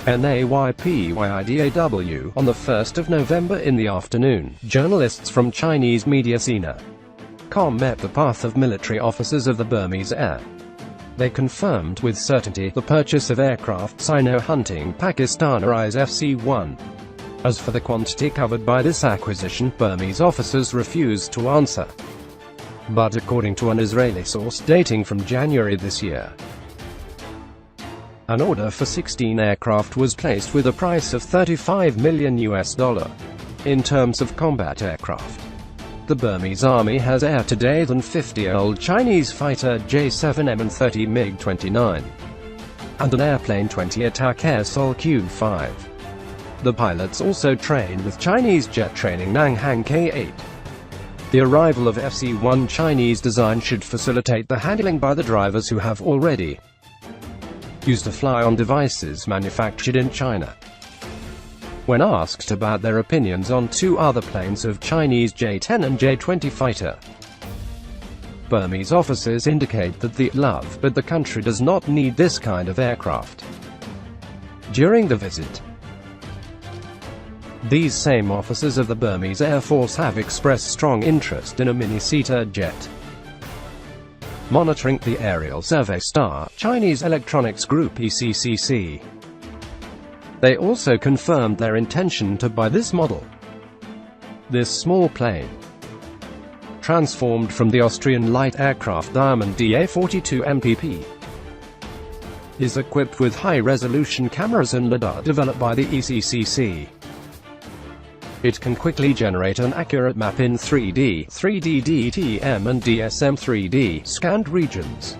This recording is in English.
NAYPYIDAW, on the 1st of November in the afternoon. Journalists from Chinese media Sino-hunting met the path of military officers of the Burmese Air. They confirmed with certainty the purchase of aircraft Sino-hunting pakistanaais FC-1. As for the quantity covered by this acquisition, Burmese officers refused to answer. But according to an Israeli source dating from January this year, an order for 16 aircraft was placed with a price of $35 million. In terms of combat aircraft, the Burmese army has air today than 50-year-old Chinese fighter J-7M and 30 MiG-29, and an airplane 20 attack air Sol Q-5. The pilots also train with Chinese jet training Nanghang K-8. The arrival of FC-1 Chinese design should facilitate the handling by the drivers who have already used to fly on devices manufactured in China. When asked about their opinions on two other planes of Chinese J-10 and J-20 fighter, Burmese officers indicate that they love, but the country does not need this kind of aircraft. During the visit, these same officers of the Burmese Air Force have expressed strong interest in a mini-seater jet. Monitoring the aerial survey star, Chinese electronics group ECCC. They also confirmed their intention to buy this model. This small plane, transformed from the Austrian light aircraft Diamond DA-42 MPP, is equipped with high-resolution cameras and lidar developed by the ECCC. It can quickly generate an accurate map in 3D, 3D DTM and DSM 3D scanned regions.